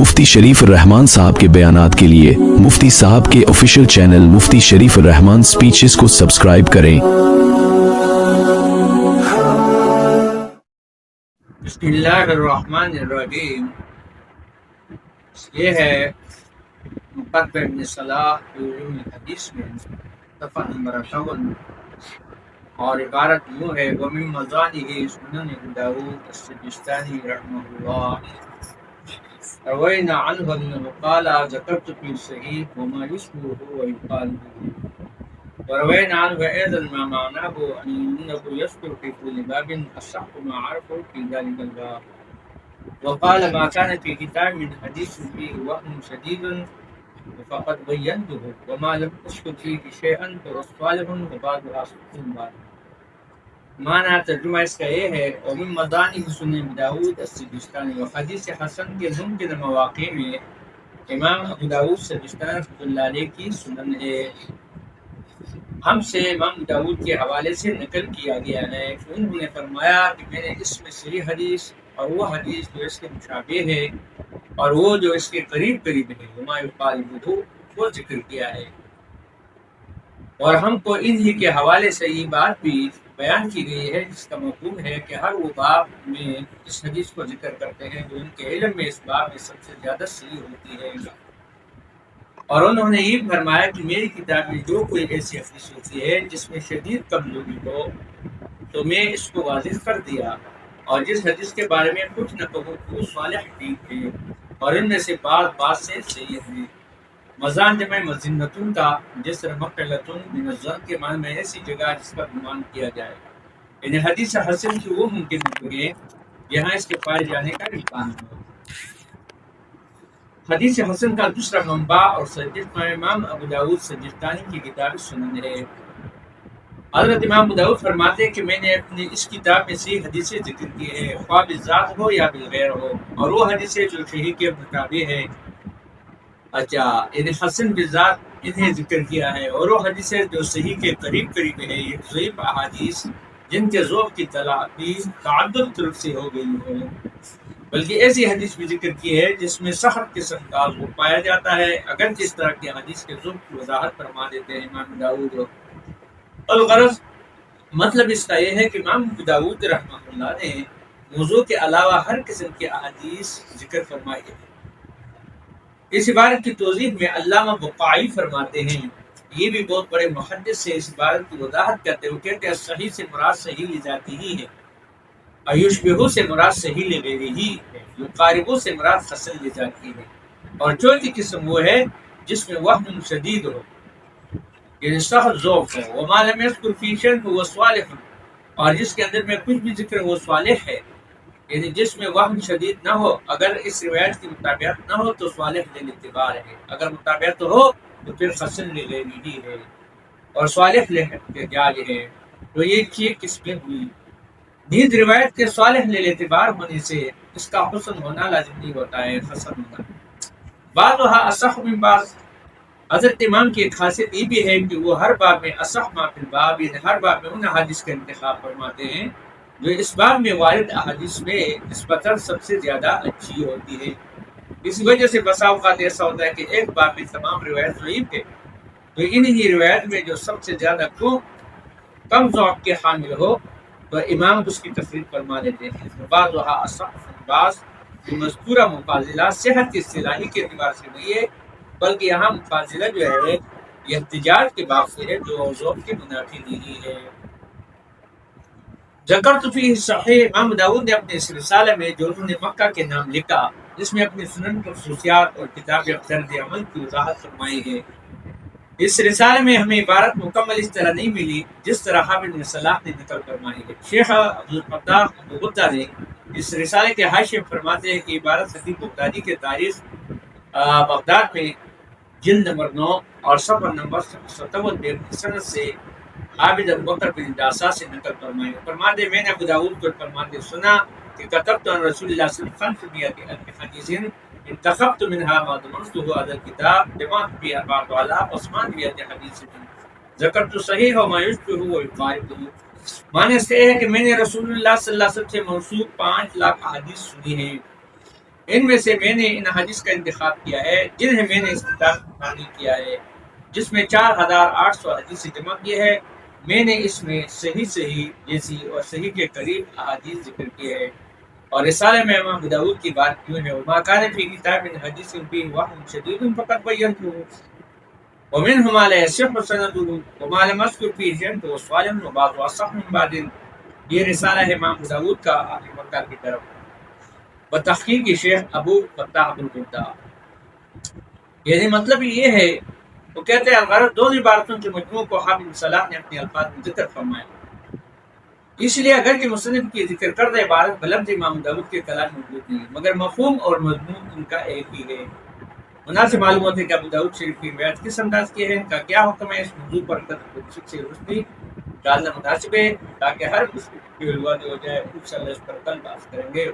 مفتی شریف الرحمان صاحب کے بیانات کے لیے مفتی صاحب کے آفیشیل چینل مفتی شریف الرحمان سپیچز کو سبسکرائب کریں۔ بسم اللہ الرحمن الرحیم۔ یہ ہے مقدمہ ابن صلاح فی علوم الحدیث میں صفحہ نمبر 58 اور عبارت یوں ہے: وَمِن مَظَانِهِ سُنَنِ ابی داؤد السجستانی رحمہ اللہ روینا عنہ انہ قال ذکرت فی الصحیح وما یشبهه ویقال به، وروینا عنہ ایضا ما معناه انه یذکر فی کل باب اصح ما عرف فی ذلک الباب، وقال ما كان في كتاب من حديث فيه وهم شديد فقد بينته، وما لم أذكر فيه شيئا فهو صالح وبعضها صحيح۔ معنی ترجمہ اس کا یہ ہے: ومن مدانی سنن ابی داؤد السجستانی، و حدیث حسن کے ممکن مواقع میں امام ابو داؤد سجستانی رحمۃ اللہ علیہ کی سنن ہے۔ ہم سے امام ابو داؤد کے حوالے سے نقل کیا گیا ہے کہ انہوں نے فرمایا کہ میں نے اس میں صحیح حدیث اور وہ حدیث جو اس کے مشابہ ہے اور وہ جو اس کے قریب قریب ہے وما یقال به وہ ذکر کیا ہے، اور ہم کو انہی کے حوالے سے یہ بات بھی بیان کی گئی ہے جس کا مفہوم ہے کہ ہر وہ باب میں اس حدیث کو ذکر کرتے ہیں جو ان کے علم میں اس باب میں سب سے زیادہ صحیح ہوتی ہے، اور انہوں نے یہ فرمایا کہ میری کتاب میں جو کوئی ایسی حدیث ہوتی ہے جس میں شدید کمزوری ہو تو میں اس کو واضح کر دیا، اور جس حدیث کے بارے میں کچھ نہ کہوں وہ صالح ٹھیک ہے، اور ان میں سے بعض سے صحیح ہے۔ مزان جمع مزنتن کا جس طرح مقلتن من الظن کے معنی میں ایسی جگہ جس کا گمان کیا جائے، یعنی حدیث حسن کی وہ ممکن جگہ جہاں اس کے پائے جانے کا امکان ہو۔ حدیث حسن کا دوسرا منبع اور سجست امام ابو داؤد سجستانی کی کتاب سنن ہے۔ حضرت امام ابو داؤد فرماتے ہیں کہ میں نے اپنی اس کتاب میں سے حدیثیں ذکر کی ہے، خواہ بالذات ہو یا بالغیر ہو، اور وہ حدیثیں جو صحیح کے مطابق ہے، اچھا یعنی حسن بالذات انہیں ذکر کیا ہے، اور وہ حدیثیں جو صحیح کے قریب قریب ہے، یہ ضعیف احادیث جن کے ذوق کی تلافی تعدد طرف سے ہو گئی ہے، بلکہ ایسی حدیث بھی ذکر کی ہے جس میں صحت قسم کا ذوق پایا جاتا ہے، اگر جس طرح کی حدیث کے ذوق کی وضاحت فرما دیتے ہیں امام داؤد۔ الغرض مطلب اس کا یہ ہے کہ امام ابو داؤد رحمہ اللہ نے موضوع کے علاوہ ہر قسم کی احادیث ذکر فرمائی ہے۔ اس عبارت کی توضیح میں علامہ بقائی فرماتے ہیں، یہ بھی بہت بڑے محدث سے اس عبارت کی وضاحت کرتے ہوئے کہتے ہیں صحیح سے مراد صحیح لذاتی ہی ہے، ایشبہو سے مراد صحیح لغیرہ ہی ہے، یقاربو سے مراد حسن لذاتی ہے، اور چوتھی قسم وہ ہے جس میں وہم شدید ہو یعنی سخت ذوق ہو، وما لم یذکر فی شیء فہو صالح، اور جس کے اندر میں کچھ بھی ذکر وہ صالح ہے، یعنی جس میں وہم شدید نہ ہو، اگر اس روایت کی مطابقت نہ ہو تو صالح للاعتبار ہے، اگر مطابقت ہو تو پھر حسن لغیرہ ہے اور صالح للاحتجاج ہے۔ تو یہ چھ قسمیں ہوئی۔ نیز روایت کے صالح للاعتبار ہونے سے اس کا حسن ہونا لازم نہیں ہوتا ہے، حسن ہونا بعضها اصح من بعض۔ حضرت امام کی ایک خاصیت یہ بھی ہے کہ وہ ہر باب میں اصح ما فی الباب، یعنی ہر باب میں ان حدیث کا انتخاب فرماتے ہیں جو اس باب میں وارد احادیث میں نسبتاً سب سے زیادہ اچھی ہوتی ہے۔ اس وجہ سے بسا اوقات ایسا ہوتا ہے کہ ایک باب میں تمام روایت ضعیف ہے تو انہی روایت میں جو سب سے زیادہ کم ذوق کے حامل ہو تو امام اس کی تفسیر فرما دیتے ہیں۔ بعضها اصح من بعض، یہ مذکورہ مفاضلہ صحت کی اصطلاحی کے اعتبار سے نہیں ہے، بلکہ یہاں مفاضلہ جو ہے یہ احتجاج کے باب سے ہے جو ذوق کے منافی نہیں ہے۔ ذکرت فی صحیح، امام داؤد نے اپنے اس رسالے میں جو انہوں نے مکہ کے نام لکھا جس میں اپنی سنن کی خصوصیات اور کتاب طرز عمل کی وضاحت فرمائی ہے، اس رسالے میں ہمیں عبارت مکمل اس طرح نہیں ملی جس طرح حافظ بن صلاح نے نقل فرمائی ہے۔ شیخ عبدالفتاح بغدادی نے اس رسالے کے حاشیے میں فرماتے ہیں کہ عبارت خطیب بغدادی کے تاریخ بغداد میں جلد نمبر 9 اور صفحہ نمبر 57 میں سند سے عابد ابو بکر بن داسا سے نقل فرمائی، فرماتے میں نے ابو داؤد کو فرماتے سنا کہ کتبت عن رسول اللہ صلی اللہ علیہ وسلم 500 حدیث انتخبت منها ما ضمنته هذا الكتاب جمعت فيه 4000 وثمانية حديث ذکرت صحیح وما يشبهه ويقاربه۔ معنی اس یہ ہے کہ میں نے رسول اللہ صلی اللہ علیہ وسلم سے موصول 5 لاکھ احادیث سنی ہیں، ان میں سے میں نے ان حدیث کا انتخاب کیا ہے جنہیں میں نے اس کتاب میں شامل کیا ہے، جس میں 4800 حدیث جمع کی ہے۔ میں نے اس میں صحیح جیسی اور صحیح کے قریب احادیث ذکر کی ہے، اور رسالہ میں امام ابو داؤد کی بات کیوں ہے، وما كان في كتاب حدیث فيه وحی شدید فقد بینته ومنه ما لا يصح سنده وما لم يذكر فيه جنت وصالح وبعض اصح من بعد۔ یہ رسالہ ہے امام ابو داؤد کا آخری مکہ کی طرف، بتحقیق شیخ ابو فتح البتا۔ یعنی مطلب یہ ہے، وہ کہتے ہیں الغرض دو عبارتوں کے مجموع کو حافظ صلاح نے اپنے الفاظ میں ذکر فرمایا، اس لیے اگر کہ مصنف کی ذکر کردہ عبارت بلفظ امام داؤد کے کلام موجود نہیں، مگر مفہوم اور مضمون ان کا ایک ہی ہے۔ مناسب معلوم ہوتا ہے کہ ابو داؤد شریف کی روایت کس انداز کی ہے، ان کا کیا حکم ہے، اس موضوع پر سے روشنی ڈالنا مناسب ہے تاکہ ہر مسلم کی علوہ ہو جائے۔ انشاءاللہ اس پر کل بات کریں گے۔